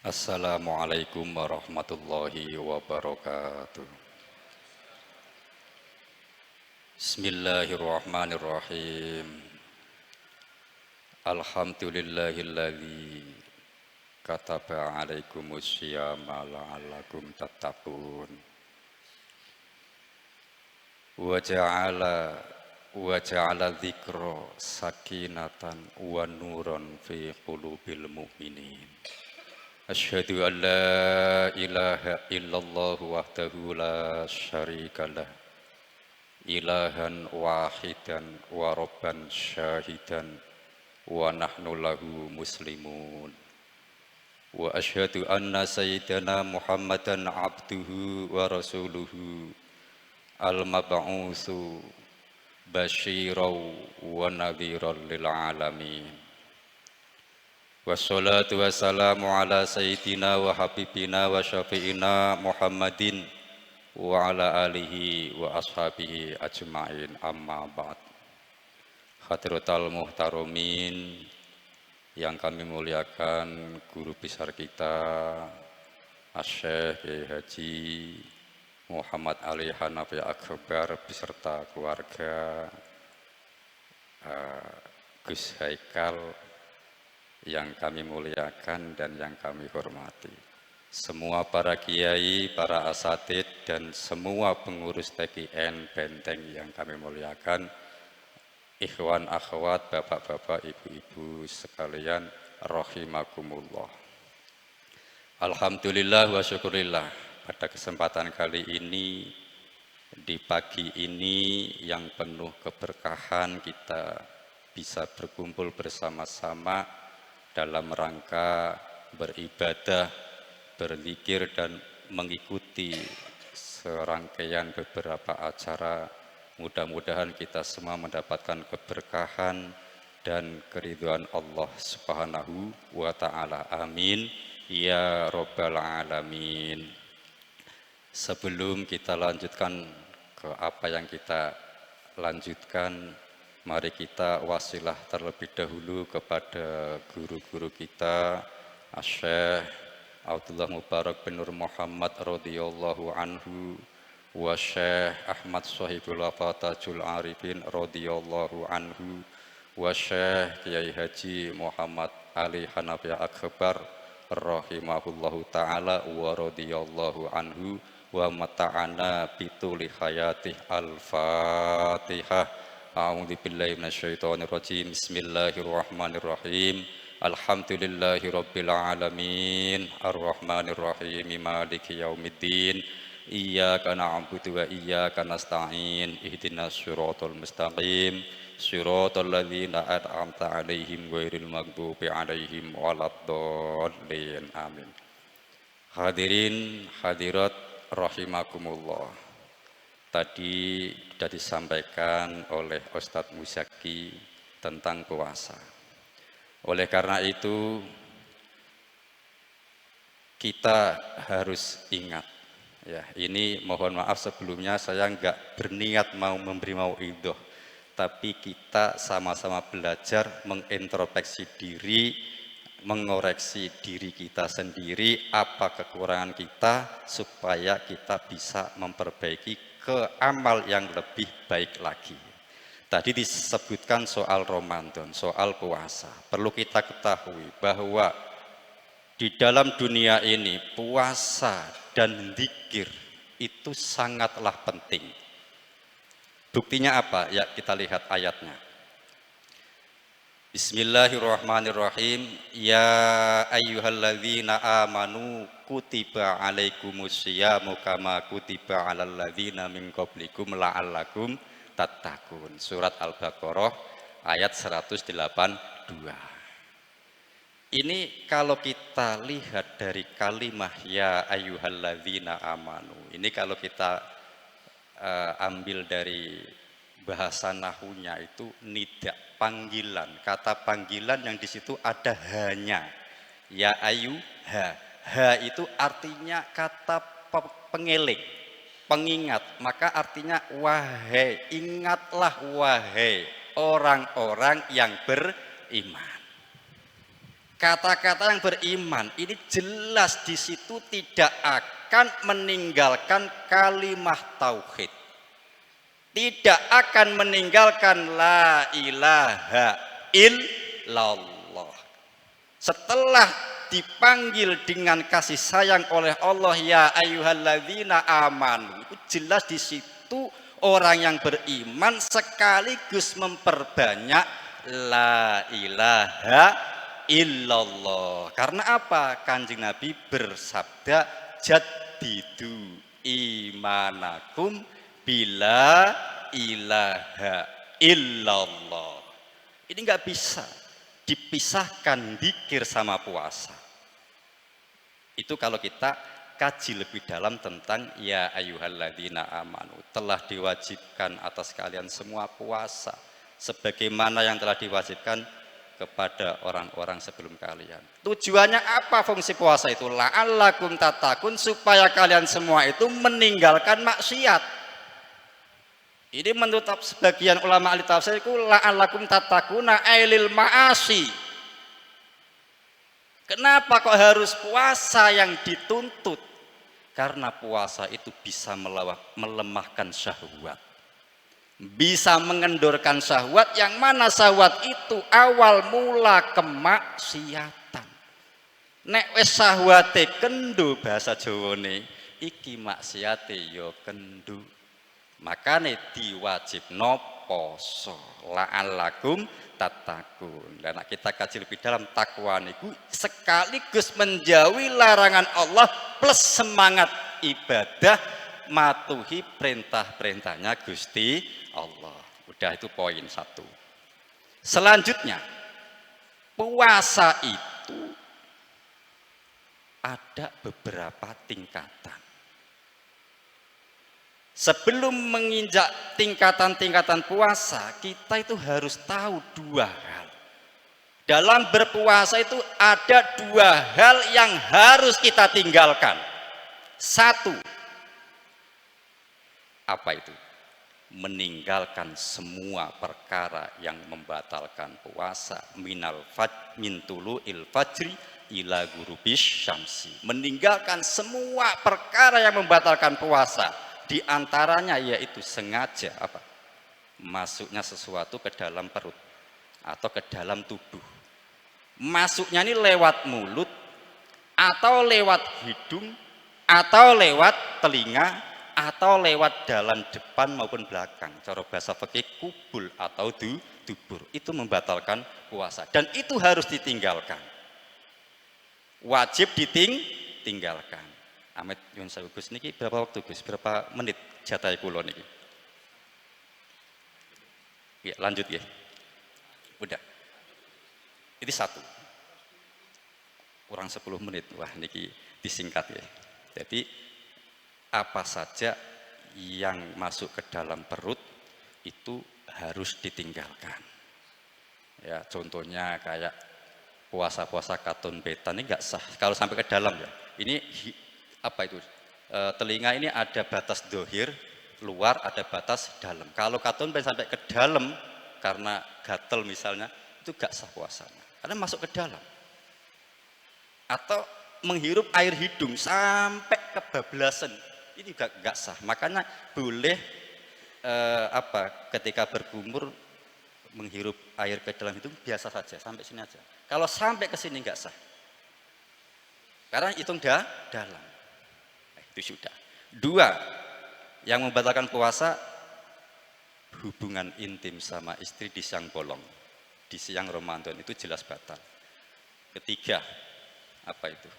Assalamualaikum warahmatullahi wabarakatuh. Bismillahirrahmanirrahim. Alhamdulillahilladzi kataba alaikumus syiyama la'allakum tattaqun. Wa ja'ala dzikra sakinatan wa nuran fi qulubil mu'minin. Asyhadu an la ilaha illallah wahdahu la syarika lah. Ilahan wahidan wa rabban syahidan wa nahnu lahu muslimun. Wa asyhadu anna sayyidana Muhammadan abduhu wa rasuluhu al-mab'utsu basyiran wa nadhiran lil alamin. Wassalatu wassalamu ala sayyidina wa habibina wa syafi'ina Muhammadin wa ala alihi wa ashabihi ajma'in, amma ba'd. Hadratal muhtaromin yang kami muliakan, guru besar kita Asy-Syaikh Kyai Haji Muhammad Ali Hanafi Akbar beserta keluarga, Gus Haikal yang kami muliakan dan yang kami hormati, semua para kiai, para asatid, dan semua pengurus TKN Benteng yang kami muliakan, ikhwan akhwat, bapak-bapak, ibu-ibu sekalian, rahimakumullah. Alhamdulillah wa syukurillah, pada kesempatan kali ini, di pagi ini yang penuh keberkahan, kita bisa berkumpul bersama-sama dalam rangka beribadah, berzikir, dan mengikuti serangkaian beberapa acara. Mudah-mudahan kita semua mendapatkan keberkahan dan keridhaan Allah Subhanahu wa ta'ala. Amin ya rabbal alamin. Sebelum kita lanjutkan ke apa yang kita lanjutkan, mari kita wasilah terlebih dahulu kepada guru-guru kita, Asy-Syaikh Abdullah Mubarak bin Nur Muhammad radhiyallahu anhu, wa Syekh Ahmad Shahibul Wafatajul Arifin radhiyallahu anhu, wa Syekh Kyai Haji Muhammad Ali Hanafi Akbar rahimahullahu ta'ala wa radhiyallahu anhu, wa mata'ana bituli hayatih. Al-Fatihah. A'udzu billahi minasyaitonir rajim. Bismillahirrahmanirrahim. Alhamdulillahi rabbil alamin. Arrahmanir rahim. Maliki yaumiddin. Iyyaka na'budu wa iyyaka nasta'in. Ihdinas siratal mustaqim. Siratal ladzina an'amta 'alaihim ghairil maghdubi 'alaihim waladdallin. Amin. Hadirin hadirat rahimakumullah. Tadi sudah disampaikan oleh Ustadz Muzaki tentang puasa. Oleh karena itu, kita harus ingat, ya, ini mohon maaf sebelumnya saya nggak berniat mau memberi mauidhah, tapi kita sama-sama belajar mengintrospeksi diri, mengoreksi diri kita sendiri, apa kekurangan kita, supaya kita bisa memperbaiki ke amal yang lebih baik lagi. Tadi disebutkan soal Ramadan, soal puasa. Perlu kita ketahui bahwa di dalam dunia ini puasa dan zikir itu sangatlah penting. Buktinya apa? Ya, kita lihat ayatnya. Bismillahirrahmanirrahim. Ya ayyuhalladzina amanu kutiba alaikumusyamu kama kutiba alal ladzina min qablikum la'allakum tattaqun. Surat Al-Baqarah ayat 182. Ini kalau kita lihat dari kalimah ya ayyuhalladzina amanu, ini kalau kita ambil dari bahasa nahunya itu nida, panggilan. Kata panggilan yang di situ ada hanya. Ya ayu ha. Ha itu artinya kata pengeling, pengingat. Maka artinya wahai, ingatlah wahai orang-orang yang beriman. Kata-kata yang beriman ini jelas di situ tidak akan meninggalkan kalimat tauhid. Tidak akan meninggalkan la ilaha illallah. Setelah dipanggil dengan kasih sayang oleh Allah, ya ayyuhalladzina amanu, itu jelas di situ orang yang beriman sekaligus memperbanyak la ilaha illallah. Karena apa? Kanjeng Nabi bersabda, jaddidu imanakum bila ilaha illallah. Ini nggak bisa dipisahkan dzikir sama puasa. Itu kalau kita kaji lebih dalam tentang ya ayyuhalladzina amanu, telah diwajibkan atas kalian semua puasa sebagaimana yang telah diwajibkan kepada orang-orang sebelum kalian. Tujuannya apa fungsi puasa itu? La'allakum tattaqun, supaya kalian semua itu meninggalkan maksiat. Ini menurut sebagian ulama ahli tafsir itu la'allakum tattaquna ailil ma'asi. Kenapa kok harus puasa yang dituntut? Karena puasa itu bisa melemahkan syahwat. Bisa mengendorkan syahwat, yang mana syahwat itu awal mula kemaksiatan. Nek wis syahwate kendhu, bahasa Jawane iki maksiate ya kendhu. Makane diwajibno poso la'allakum tattaqun. Dan kita kaji lebih dalam, takwa niku sekaligus menjauhi larangan Allah plus semangat ibadah matuhi perintah-perintahnya Gusti Allah. Udah, itu poin satu. Selanjutnya, puasa itu ada beberapa tingkatan. Sebelum menginjak tingkatan-tingkatan puasa, kita itu harus tahu dua hal. Dalam berpuasa itu ada dua hal yang harus kita tinggalkan. Satu, apa itu? Meninggalkan semua perkara yang membatalkan puasa, min tulu'il fajri ila ghurubis syamsi. Meninggalkan semua perkara yang membatalkan puasa. Di antaranya yaitu sengaja apa? Masuknya sesuatu ke dalam perut atau ke dalam tubuh. Masuknya ini lewat mulut atau lewat hidung atau lewat telinga atau lewat dalam depan maupun belakang. Cara bahasa fikih kubul atau dubur. Itu membatalkan puasa dan itu harus ditinggalkan. Wajib ditinggalkan. Amit Yun Sewu Gus niki berapa waktu Gus? Berapa menit jatah kula niki? Ya, lanjut ya. Udah. Itu satu. Kurang 10 menit. Wah, niki disingkat ya. Jadi apa saja yang masuk ke dalam perut itu harus ditinggalkan. Ya, contohnya kayak puasa-puasa katon betan ini enggak sah kalau sampai ke dalam ya. Ini apa itu? Telinga ini ada batas dohir, luar ada batas dalam. Kalau katon sampai ke dalam karena gatel misalnya, itu gak sah puasanya. Karena masuk ke dalam. Atau menghirup air hidung sampai kebablasan, ini juga gak sah. Makanya boleh ketika berkumur menghirup air ke dalam hidung biasa saja, sampai sini aja. Kalau sampai ke sini gak sah. Karena hitung dalam. Itu sudah. Dua, yang membatalkan puasa, hubungan intim sama istri di siang bolong, di siang Ramadan, itu jelas batal. Ketiga, apa itu?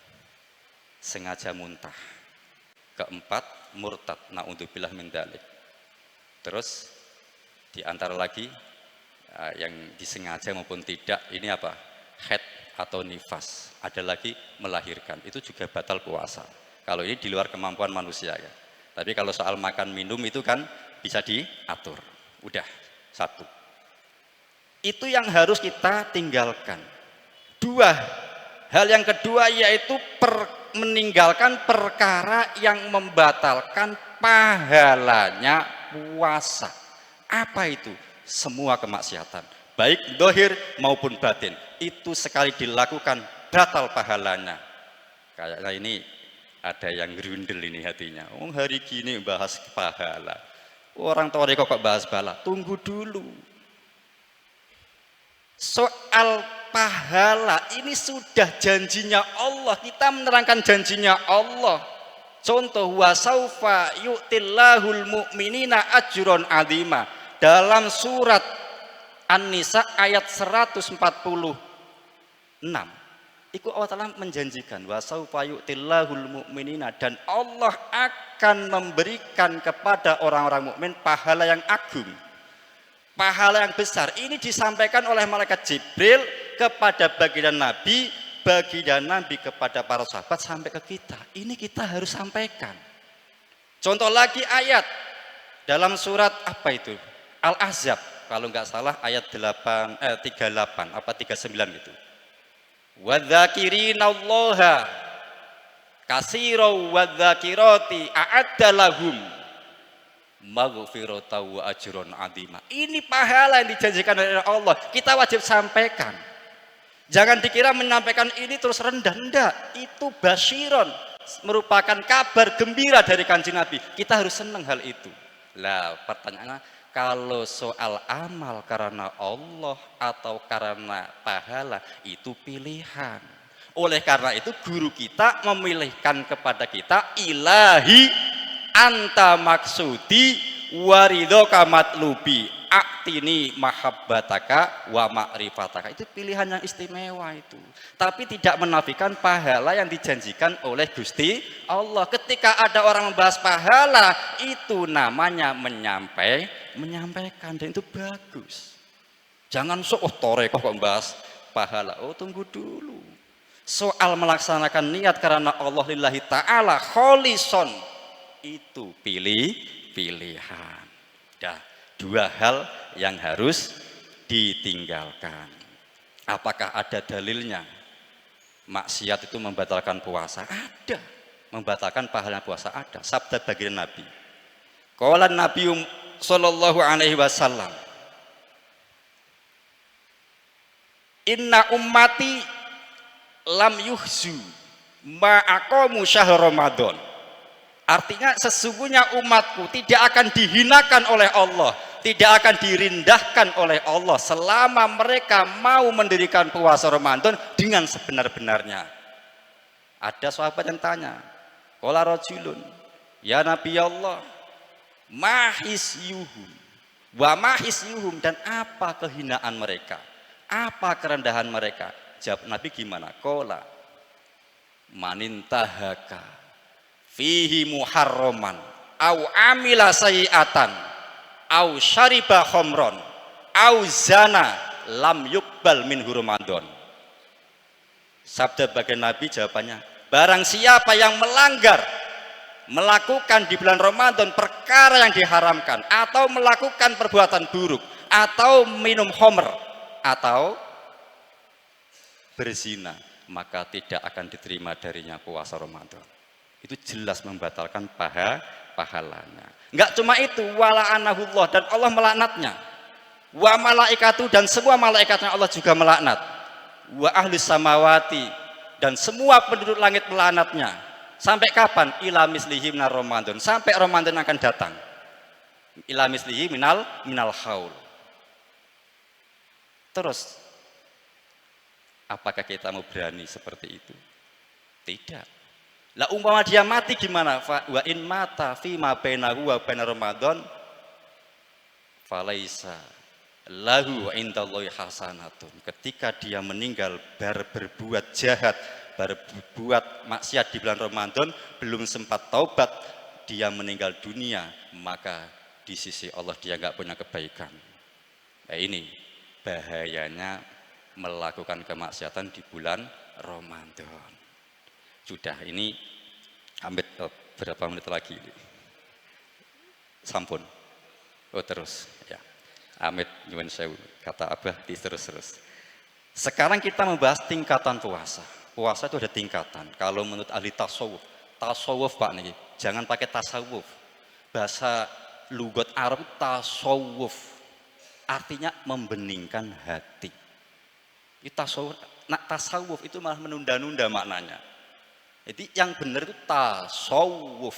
Sengaja muntah. Keempat, murtad, na'udzubillah min dzalik. Terus di antara lagi yang disengaja maupun tidak, ini apa? Haid atau nifas. Ada lagi melahirkan, itu juga batal puasa. Kalau ini di luar kemampuan manusia ya. Tapi kalau soal makan minum itu kan bisa diatur. Udah, satu. Itu yang harus kita tinggalkan. Dua, hal yang kedua yaitu meninggalkan perkara yang membatalkan pahalanya puasa. Apa itu? Semua kemaksiatan, baik dohir maupun batin. itu sekali dilakukan batal pahalanya. Kayaknya ini ada yang gerundel ini hatinya. Oh, hari gini bahas pahala. Orang Toriko kok bahas pahala? Tunggu dulu. Soal pahala ini sudah janjinya Allah. Kita menerangkan janjinya Allah. Contoh, wa saufa yu'tillahul mu'minina ajron azima. Dalam surat An-Nisa ayat 146. Iku Allah Ta'ala menjanjikan wa saufa yu'tillahul mu'minina, dan Allah akan memberikan kepada orang-orang mukmin pahala yang agung, pahala yang besar. Ini disampaikan oleh malaikat Jibril kepada baginda Nabi kepada para sahabat sampai ke kita. Ini kita harus sampaikan. Contoh lagi ayat dalam surat apa itu? Al-Ahzab, kalau nggak salah ayat 38 apa 39 gitu. Wadzakirinallaha katsira wadzakirati a'adda lahum maghfiratan wa ajron azima. Ini pahala yang dijanjikan oleh Allah. Kita wajib sampaikan. Jangan dikira menyampaikan ini terus rendah. Enggak, itu basyiron, merupakan kabar gembira dari Kanjeng Nabi. Kita harus senang hal itu. Lah, pertanyaannya, kalau soal amal karena Allah atau karena pahala, itu pilihan. Oleh karena itu guru kita memilihkan kepada kita, ilahi anta maksudi waridhoka matlubi aktini mahabbataka wa ma'rifataka. Itu pilihan yang istimewa itu. Tapi tidak menafikan pahala yang dijanjikan oleh Gusti Allah. Ketika ada orang membahas pahala, itu namanya menyampaikan, dan itu bagus. Jangan Toreko kok membahas pahala. Oh, tunggu dulu. Soal melaksanakan niat karena Allah lillahi ta'ala kholison, itu pilihan. Dah, dua hal yang harus ditinggalkan. Apakah ada dalilnya? Maksiat itu membatalkan puasa? Ada. Membatalkan pahala puasa? Ada. Sabda baginda Nabi. Qala Nabi sallallahu alaihi wasallam, inna ummati lam yuhzu ma aqamu syahr Ramadan. Artinya sesungguhnya umatku tidak akan dihinakan oleh Allah, tidak akan direndahkan oleh Allah selama mereka mau mendirikan puasa Ramadan dengan sebenar-benarnya. Ada sahabat yang tanya, qala rajulun, ya Nabi Allah, mahis yuhum wa mahis yuhum, dan apa kehinaan mereka, apa kerendahan mereka? Jawab Nabi gimana? Qala manintahaka fihi muharraman au amila sayiatan au syariba khomron au zana lam yuqbal min Ramadan. Sabda baginda Nabi jawabannya, barang siapa yang melakukan di bulan Ramadan perkara yang diharamkan, atau melakukan perbuatan buruk, atau minum khamr, atau berzina, maka tidak akan diterima darinya puasa Ramadan. Itu jelas membatalkan pahalanya. Enggak cuma itu, wala anahullah, dan Allah melaknatnya. Wa malaikatu, dan semua malaikatnya Allah juga melaknat. Wa ahli samawati, dan semua penduduk langit melaknatnya. Sampai kapan? Ila mislihi minar Ramadan, sampai Ramadan akan datang. Ila mislihi minal haul. Terus apakah kita mau berani seperti itu? Tidak. Lah umpama dia mati gimana? Wa in mata fi ma bainahu wa baina Ramadan falaisa lahu indallahi hasanatun. Ketika dia meninggal berbuat jahat, berbuat maksiat di bulan Ramadan, belum sempat taubat, dia meninggal dunia, maka di sisi Allah dia enggak punya kebaikan. Nah, ini bahayanya melakukan kemaksiatan di bulan Ramadan. Sudah, ini hampir berapa menit lagi? Sampun. Oh, terus ya. Amit nyuwun sewu, kata Abah terus. Sekarang kita membahas tingkatan puasa. Puasa itu ada tingkatan. Kalau menurut ahli tasawuf Pak nih, jangan pakai tasawuf. Bahasa lugat Arab tasawuf artinya membeningkan hati. Tasawuf itu malah menunda-nunda maknanya. Jadi yang benar itu tasawuf.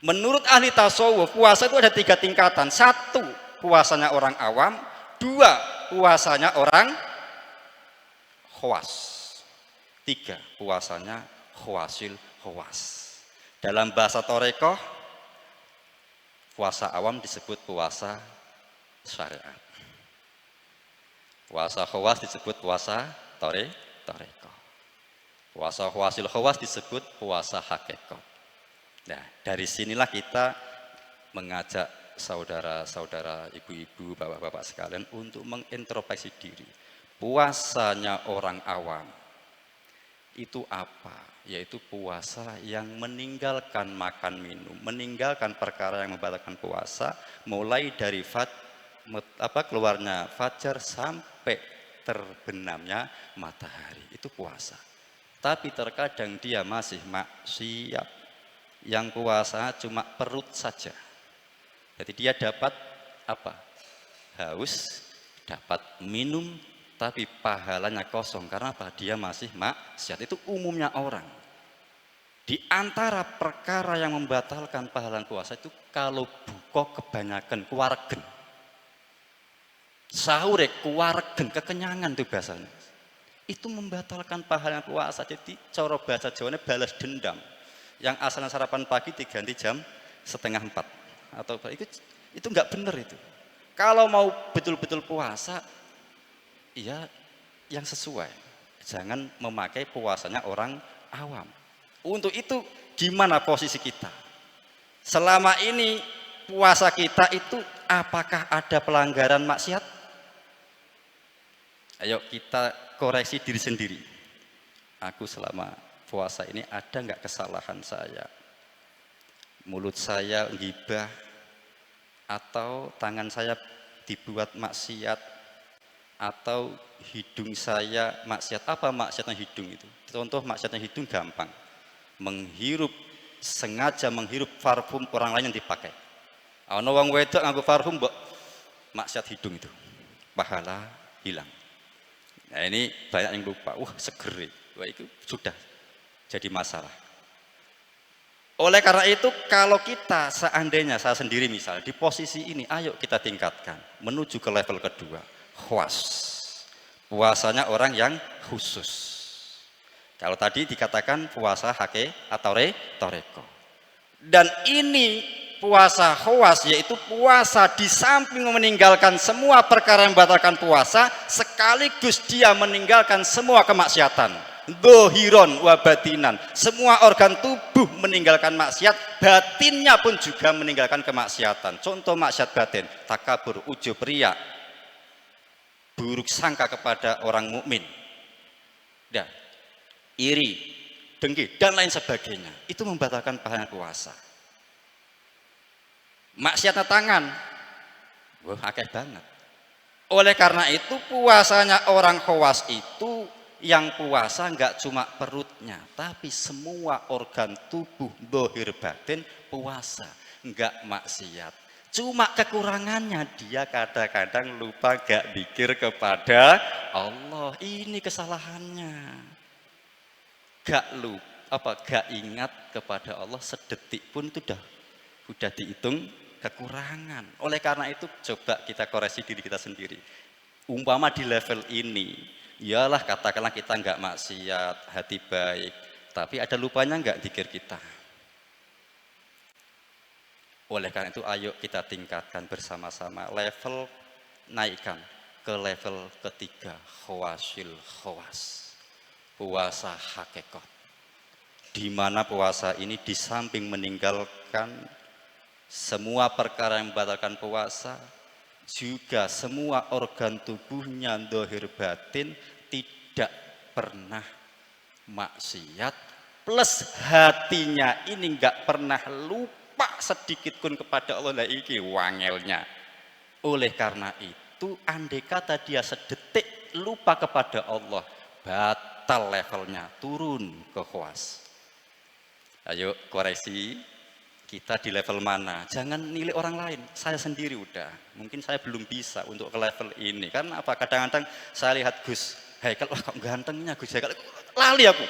Menurut ahli tasawuf, puasa itu ada 3 tingkatan. 1, puasanya orang awam. 2, puasanya orang khawas. 3, puasanya khawasil khawas. Dalam bahasa Torekoh, puasa awam disebut puasa syariat. Puasa khawas disebut puasa Torekoh. Puasa khawasil khawas disebut puasa hakikat. Nah, dari sinilah kita mengajak saudara-saudara, ibu-ibu, bapak-bapak sekalian untuk mengintrospeksi diri. Puasanya orang awam itu apa? Yaitu puasa yang meninggalkan makan minum, meninggalkan perkara yang membatalkan puasa, mulai dari keluarnya fajar sampai terbenamnya matahari. Itu puasa. Tapi terkadang dia masih maksiat. Yang puasa cuma perut saja. Jadi dia dapat apa? Haus, dapat minum, tapi pahalanya kosong. Karena apa? Dia masih maksiat. Itu umumnya orang. Di antara perkara yang membatalkan pahala puasa itu kalau buka kebanyakan kuwaregen. Sahur kuwaregen, kekenyangan itu bahasanya. Itu membatalkan pahala puasa. Jadi cara bahasa Jawanya balas dendam. Yang asalnya sarapan pagi diganti jam 3:30 atau itu nggak benar itu. Kalau mau betul-betul puasa, ya yang sesuai. Jangan memakai puasanya orang awam. Untuk itu gimana posisi kita? Selama ini puasa kita itu apakah ada pelanggaran maksiat? Ayo kita koreksi diri sendiri. Aku selama puasa ini ada nggak kesalahan saya? Mulut saya ghibah, atau tangan saya dibuat maksiat, atau hidung saya maksiat. Apa maksiatnya hidung itu? Contoh maksiatnya hidung gampang. Sengaja menghirup parfum orang lain yang dipakai. Ana wong wedok nganggo parfum mbok maksiat hidung itu. Pahala hilang. Nah ini banyak yang lupa, seger. Wah itu sudah jadi masalah. Oleh karena itu kalau kita seandainya saya sendiri misalnya di posisi ini, ayo kita tingkatkan menuju ke level kedua, khawas. Puasanya orang yang khusus. Kalau tadi dikatakan puasa atau toreko. Dan ini puasa khawas, yaitu puasa di samping meninggalkan semua perkara yang membatalkan puasa, sekaligus dia meninggalkan semua kemaksiatan. Dohiron wa batinan, semua organ tubuh meninggalkan maksiat, batinnya pun juga meninggalkan kemaksiatan. Contoh maksiat batin, takabur, ujub, riya, buruk sangka kepada orang mukmin, iri, dengki, dan lain sebagainya. Itu membatalkan pahala puasa. Maksiatnya tangan, akeh banget. Oleh karena itu puasanya orang khawas itu, yang puasa enggak cuma perutnya, tapi semua organ tubuh, dohir batin puasa, enggak maksiat. Cuma kekurangannya dia kadang-kadang lupa gak zikir kepada Allah. Ini kesalahannya. Gak ingat kepada Allah sedetik pun itu udah dihitung kekurangan. Oleh karena itu coba kita koreksi diri kita sendiri. Umpama di level ini, iyalah katakanlah kita enggak maksiat, hati baik, tapi ada lupanya enggak zikir kita. Oleh karena itu ayo kita tingkatkan bersama-sama level, naikkan ke level ketiga, khawasil khawas, puasa hakikat. Di mana puasa ini di samping meninggalkan semua perkara yang membatalkan puasa, juga semua organ tubuhnya dohir batin tidak pernah maksiat, plus hatinya ini enggak pernah lupa sedikit pun kepada Allah. Nah iki wangelnya. Oleh karena itu andai kata dia sedetik lupa kepada Allah, batal levelnya, turun ke khawas. Ayo koreksi, kita di level mana. Jangan nilai orang lain, saya sendiri udah. Mungkin saya belum bisa untuk ke level ini. Karena apa? Kadang-kadang saya lihat Gus Haikal, wah kok gantengnya Gus Haikal. Lali aku.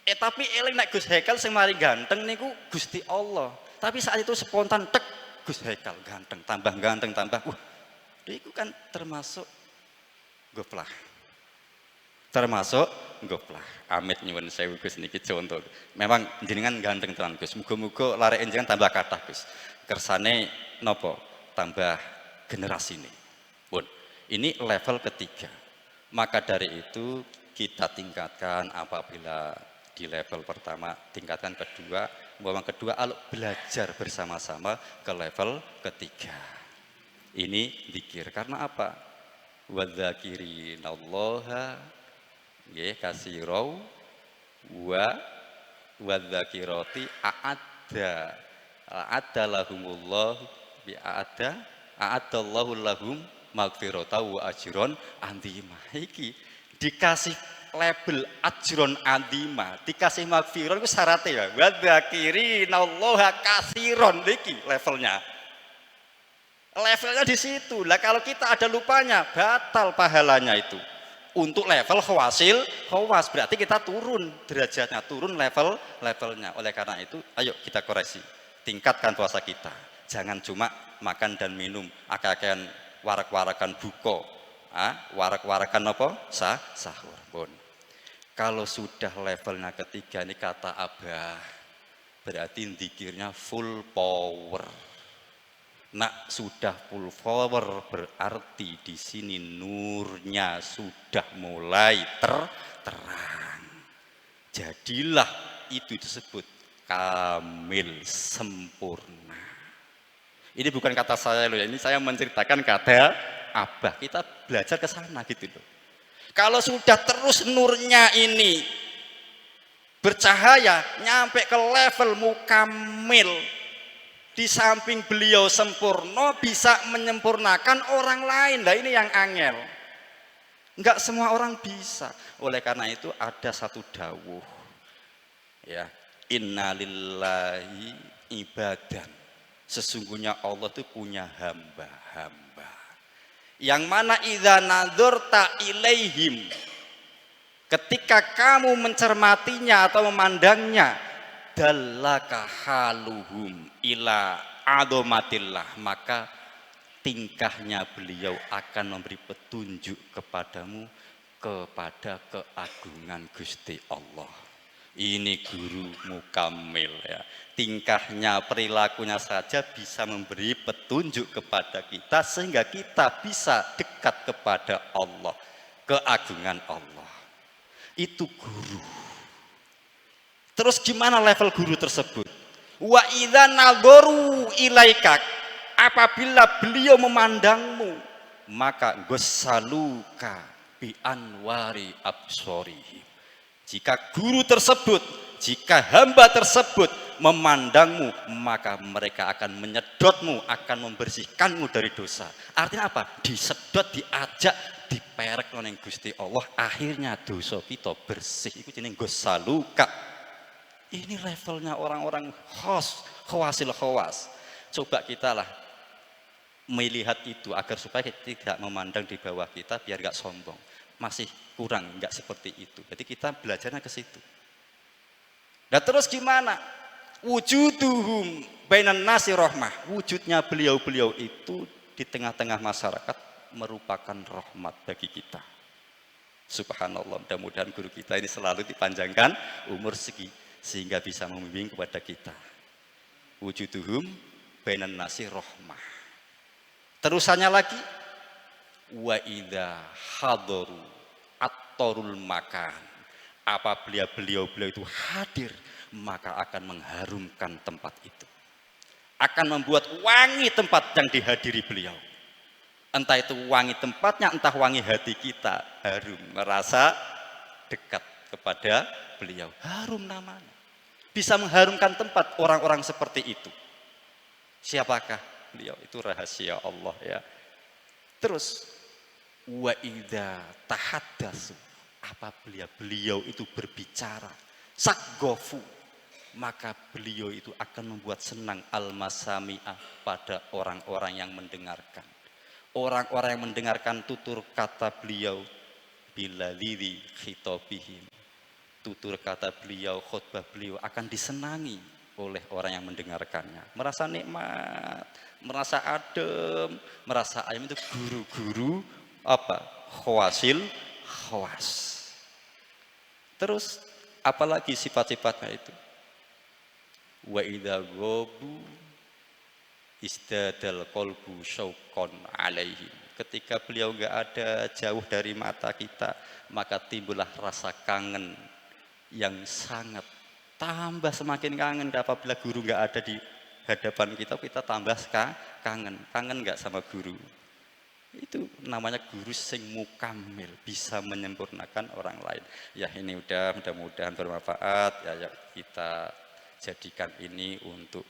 Tapi eling nek Gus Haikal sing mari ganteng niku Gusti Allah. Tapi saat itu spontan tek Gus Haikal ganteng, tambah ganteng, tambah. Itu kan termasuk goplah. Termasuk goplah. Amit nyuwun sewu Gus niki contoh. Memang jenengan ganteng tenan Gus. Muga-muga larek jenengan tambah kathah Gus. Kersane napa? Tambah generasine. Pun. Ini level ketiga. Maka dari itu kita tingkatkan apabila di level pertama, tingkatkan kedua, memang kedua belajar bersama-sama ke level ketiga. Ini dzikir karena apa? Wadzakirinallaha nggih kasirau wadzakirati a'adda lahumullah bi a'addallahu lahum maghfiratan wa ajron azima. Iki dikasih label ajron azima, dikasih maghfirah itu syaratnya ya. Wadzakirinallaha katsiron iki levelnya. Levelnya di situ. Lah kalau kita ada lupanya, batal pahalanya itu. Untuk level khawas berarti kita turun derajatnya, turun levelnya. Oleh karena itu, ayo kita koreksi, tingkatkan puasa kita. Jangan cuma makan dan minum, akeh-akehan warak-warakan buka, warak-warakan apa? Sahur pun. Kalau sudah levelnya ketiga ini kata Abah, berarti zikirnya full power. Nak sudah full power berarti di sini nurnya sudah mulai terang. Jadilah itu disebut kamil sempurna. Ini bukan kata saya loh, ini saya menceritakan kata Abah. Kita belajar ke sana gitu loh. Kalau sudah terus nurnya ini bercahaya nyampe ke level mukamil, di samping beliau sempurna bisa menyempurnakan orang lain. Nah ini yang angel. Enggak semua orang bisa. Oleh karena itu ada satu dawuh. Ya, innalillahi ibadan. Sesungguhnya Allah itu punya hamba-hamba. Yang mana idza nadzarta ilaihim, ketika kamu mencermatinya atau memandangnya, dallaka haluhum ila adomatillah, maka tingkahnya beliau akan memberi petunjuk kepadamu kepada keagungan Gusti Allah. Ini guru mukamil ya. Tingkahnya, perilakunya saja bisa memberi petunjuk kepada kita sehingga kita bisa dekat kepada Allah, keagungan Allah. Itu guru. Terus gimana level guru tersebut? Wa idza nadharu ilaika, apabila beliau memandangmu, maka ghasaluka bi anwari absarihim. Jika guru tersebut, jika hamba tersebut memandangmu, maka mereka akan menyedotmu, akan membersihkanmu dari dosa. Artinya apa? Disedot, diajak, diperek oleh Gusti Allah, akhirnya dosa kita bersih. Itu jenenge ghasaluka. Ini levelnya orang-orang khawasil khawas. Coba kita lah melihat itu agar supaya kita tidak memandang di bawah kita biar gak sombong. Masih kurang, gak seperti itu. Jadi kita belajarnya ke situ. Nah terus gimana? Wujuduhum bainan nasi rahmah. Wujudnya beliau-beliau itu di tengah-tengah masyarakat merupakan rahmat bagi kita. Subhanallah, mudah-mudahan guru kita ini selalu dipanjangkan umur sehingga bisa membimbing kepada kita. Wujuduhum bainan nasi rahmah. Terusannya lagi, wa idza hadaru at-tarul makan. Apabila beliau itu hadir, maka akan mengharumkan tempat itu. Akan membuat wangi tempat yang dihadiri beliau. Entah itu wangi tempatnya, entah wangi hati kita, harum, merasa dekat kepada beliau. Harum namanya. Bisa mengharumkan tempat orang-orang seperti itu. Siapakah beliau? Itu rahasia Allah ya. Terus wa idza tahaddatsu, apabila beliau itu berbicara, sakgofu, maka beliau itu akan membuat senang al-masami'ah pada orang-orang yang mendengarkan. Orang-orang yang mendengarkan tutur kata beliau bila lili khitobihim, tutur kata beliau, khutbah beliau akan disenangi oleh orang yang mendengarkannya. Merasa nikmat, merasa adem, merasa ayam itu guru-guru apa? Khawasil, khawas. Terus apalagi sifat-sifatnya itu? Wa idza ghabu isdadal qalbu syauqan alaihim. Ketika beliau enggak ada, jauh dari mata kita, maka timbullah rasa kangen yang sangat tambah semakin kangen. Apabila guru enggak ada di hadapan kita, kita tambah kangen. Kangen enggak sama guru? Itu namanya guru sing mukamil, bisa menyempurnakan orang lain. Ya ini mudah-mudahan bermanfaat ya, kita jadikan ini untuk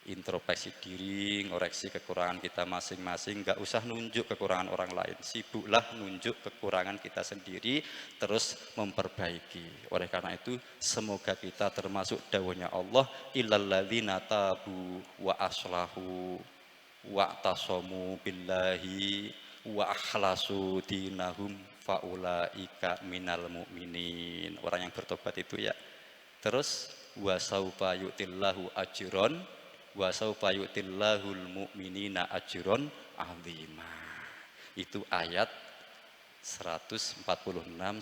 introspeksi diri, ngoreksi kekurangan kita masing-masing. Nggak usah nunjuk kekurangan orang lain, sibuklah nunjuk kekurangan kita sendiri, terus memperbaiki. Oleh karena itu semoga kita termasuk dawuhnya Allah, illalladzina tabu wa aslahu wa tasomu billahi wa akhlasu dinahum faulaika minal mu'minin. Orang yang bertobat itu ya. Terus wa saufa yu'tillahu ajron wa saufa yu'tillahul mu'minina ajron azima. Itu ayat 146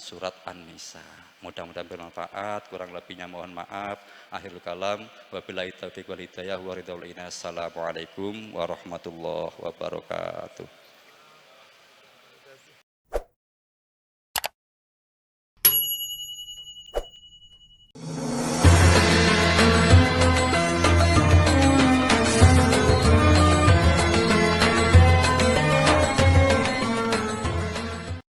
surat An-Nisa. Mudah-mudahan bermanfaat, kurang lebihnya mohon maaf. Akhirul kalam, wabillahi taufiq wal hidayah wa ridha. Assalamualaikum warahmatullahi wabarakatuh.